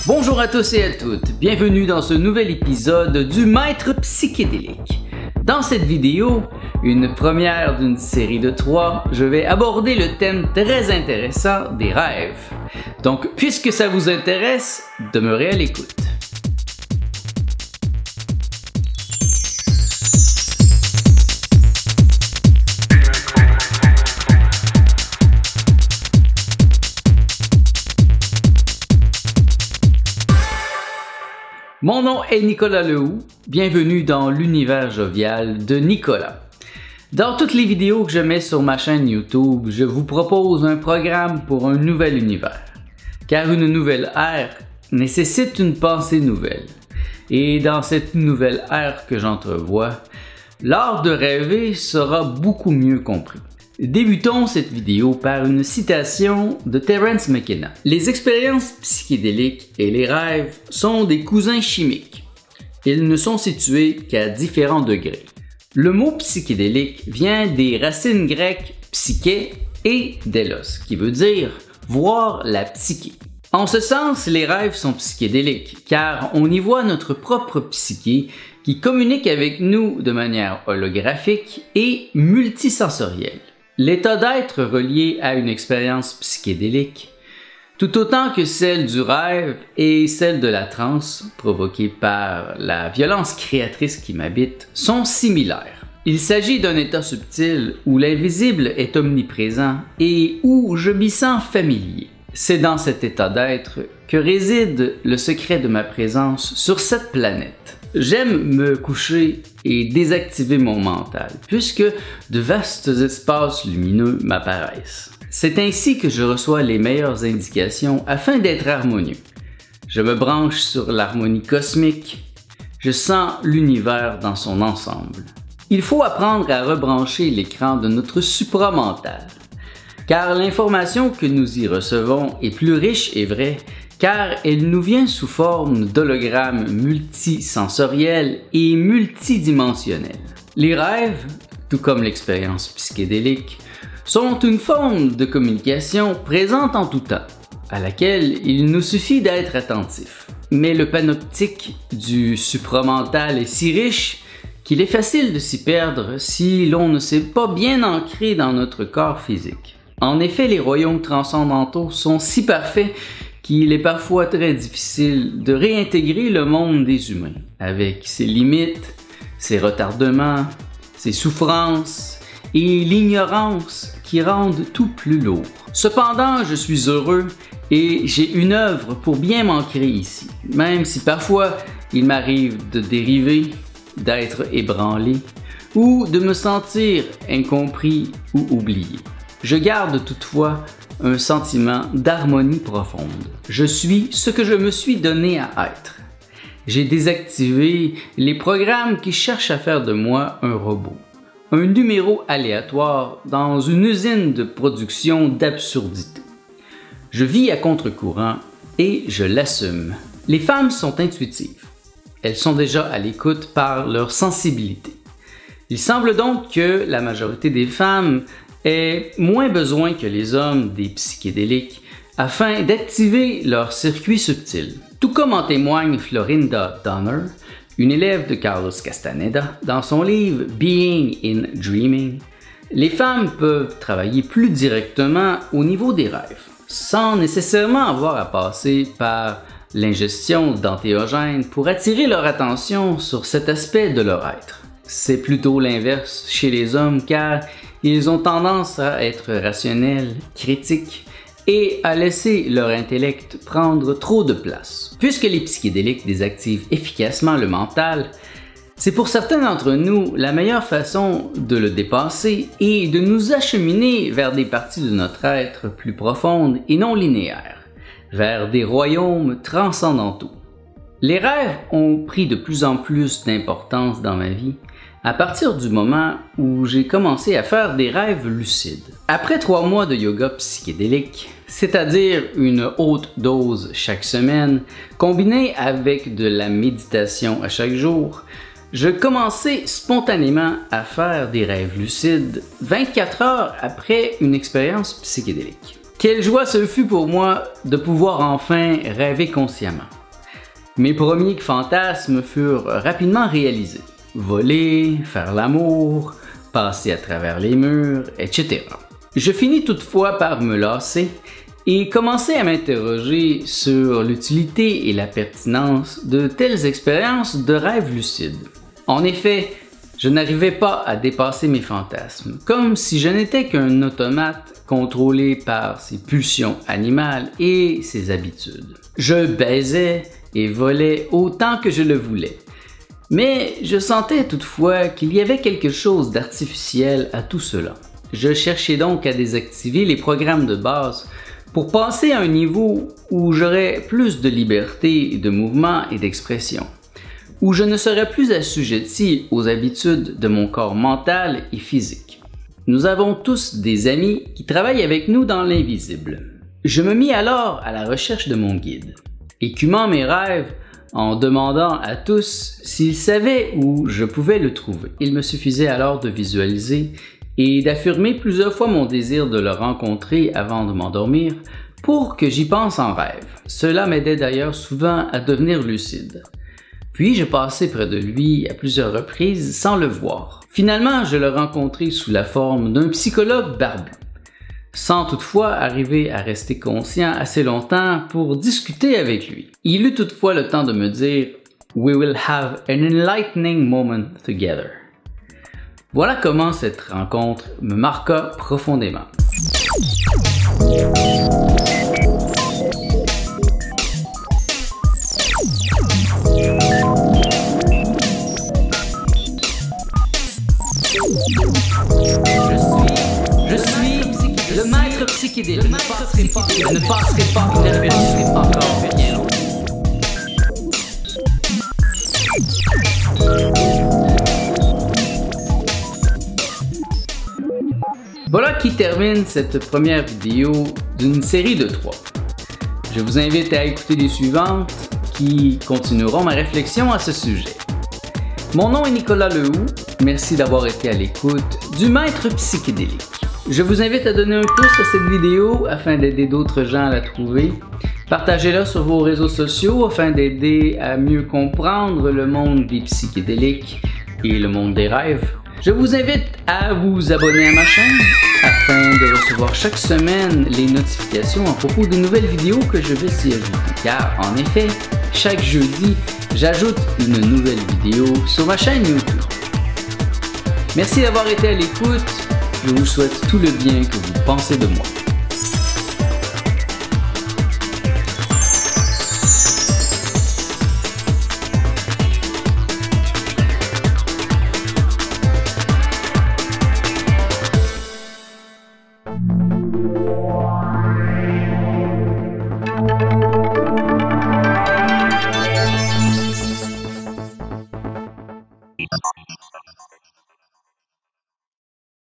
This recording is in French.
Bonjour à tous et à toutes, bienvenue dans ce nouvel épisode du Maître Psychédélique. Dans cette vidéo, une première d'une série de 3, je vais aborder le thème très intéressant des rêves. Donc, puisque ça vous intéresse, demeurez à l'écoute. Mon nom est Nicolas Lehoux, bienvenue dans l'univers jovial de Nicolas. Dans toutes les vidéos que je mets sur ma chaîne YouTube, je vous propose un programme pour un nouvel univers. Car une nouvelle ère nécessite une pensée nouvelle. Et dans cette nouvelle ère que j'entrevois, l'art de rêver sera beaucoup mieux compris. Débutons cette vidéo par une citation de Terence McKenna. Les expériences psychédéliques et les rêves sont des cousins chimiques. Ils ne sont situés qu'à différents degrés. Le mot psychédélique vient des racines grecques psyché et délos, qui veut dire voir la psyché. En ce sens, les rêves sont psychédéliques, car on y voit notre propre psyché qui communique avec nous de manière holographique et multisensorielle. L'état d'être relié à une expérience psychédélique, tout autant que celle du rêve et celle de la transe provoquée par la violence créatrice qui m'habite, sont similaires. Il s'agit d'un état subtil où l'invisible est omniprésent et où je m'y sens familier. C'est dans cet état d'être que réside le secret de ma présence sur cette planète. J'aime me coucher et désactiver mon mental, puisque de vastes espaces lumineux m'apparaissent. C'est ainsi que je reçois les meilleures indications afin d'être harmonieux. Je me branche sur l'harmonie cosmique, je sens l'univers dans son ensemble. Il faut apprendre à rebrancher l'écran de notre supramental, car l'information que nous y recevons est plus riche et vraie, car elle nous vient sous forme d'hologrammes multisensoriels et multidimensionnels. Les rêves, tout comme l'expérience psychédélique, sont une forme de communication présente en tout temps, à laquelle il nous suffit d'être attentif. Mais le panoptique du supramental est si riche qu'il est facile de s'y perdre si l'on ne s'est pas bien ancré dans notre corps physique. En effet, les royaumes transcendantaux sont si parfaits qu'il est parfois très difficile de réintégrer le monde des humains, avec ses limites, ses retardements, ses souffrances et l'ignorance qui rendent tout plus lourd. Cependant, je suis heureux et j'ai une œuvre pour bien m'ancrer ici, même si parfois il m'arrive de dériver, d'être ébranlé ou de me sentir incompris ou oublié. Je garde toutefois un sentiment d'harmonie profonde. Je suis ce que je me suis donné à être. J'ai désactivé les programmes qui cherchent à faire de moi un robot, un numéro aléatoire dans une usine de production d'absurdité. Je vis à contre-courant et je l'assume. Les femmes sont intuitives. Elles sont déjà à l'écoute par leur sensibilité. Il semble donc que la majorité des femmes aient moins besoin que les hommes des psychédéliques afin d'activer leur circuit subtil. Tout comme en témoigne Florinda Donner, une élève de Carlos Castaneda, dans son livre Being in Dreaming, les femmes peuvent travailler plus directement au niveau des rêves, sans nécessairement avoir à passer par l'ingestion d'antéogènes pour attirer leur attention sur cet aspect de leur être. C'est plutôt l'inverse chez les hommes car ils ont tendance à être rationnels, critiques et à laisser leur intellect prendre trop de place. Puisque les psychédéliques désactivent efficacement le mental, c'est pour certains d'entre nous la meilleure façon de le dépasser et de nous acheminer vers des parties de notre être plus profondes et non linéaires, vers des royaumes transcendantaux. Les rêves ont pris de plus en plus d'importance dans ma vie à partir du moment où j'ai commencé à faire des rêves lucides. Après 3 mois de yoga psychédélique, c'est-à-dire une haute dose chaque semaine, combinée avec de la méditation à chaque jour, je commençais spontanément à faire des rêves lucides 24 heures après une expérience psychédélique. Quelle joie ce fut pour moi de pouvoir enfin rêver consciemment. Mes premiers fantasmes furent rapidement réalisés. Voler, faire l'amour, passer à travers les murs, etc. Je finis toutefois par me lasser et commencer à m'interroger sur l'utilité et la pertinence de telles expériences de rêve lucide. En effet, je n'arrivais pas à dépasser mes fantasmes, comme si je n'étais qu'un automate contrôlé par ses pulsions animales et ses habitudes. Je baisais et volais autant que je le voulais. Mais je sentais toutefois qu'il y avait quelque chose d'artificiel à tout cela. Je cherchais donc à désactiver les programmes de base pour passer à un niveau où j'aurais plus de liberté de mouvement et d'expression, où je ne serais plus assujetti aux habitudes de mon corps mental et physique. Nous avons tous des amis qui travaillent avec nous dans l'invisible. Je me mis alors à la recherche de mon guide, écumant mes rêves en demandant à tous s'ils savaient où je pouvais le trouver. Il me suffisait alors de visualiser et d'affirmer plusieurs fois mon désir de le rencontrer avant de m'endormir pour que j'y pense en rêve. Cela m'aidait d'ailleurs souvent à devenir lucide. Puis je passais près de lui à plusieurs reprises sans le voir. Finalement, je le rencontrai sous la forme d'un psychologue barbu, sans toutefois arriver à rester conscient assez longtemps pour discuter avec lui. Il eut toutefois le temps de me dire « We will have an enlightening moment together ». Voilà comment cette rencontre me marqua profondément. Je suis le maître psychédélique. Je ne passerai pas, je ne réfléchirai pas encore bien longtemps. Voilà qui termine cette première vidéo d'une série de 3. Je vous invite à écouter les suivantes qui continueront ma réflexion à ce sujet. Mon nom est Nicolas Lehoux, merci d'avoir été à l'écoute du Maître Psychédélique. Je vous invite à donner un pouce à cette vidéo afin d'aider d'autres gens à la trouver. Partagez-la sur vos réseaux sociaux afin d'aider à mieux comprendre le monde des psychédéliques et le monde des rêves. Je vous invite à vous abonner à ma chaîne afin de recevoir chaque semaine les notifications à propos de nouvelles vidéos que je vais s'y ajouter. Car en effet, chaque jeudi, j'ajoute une nouvelle vidéo sur ma chaîne YouTube. Merci d'avoir été à l'écoute. Je vous souhaite tout le bien que vous pensez de moi. Bye.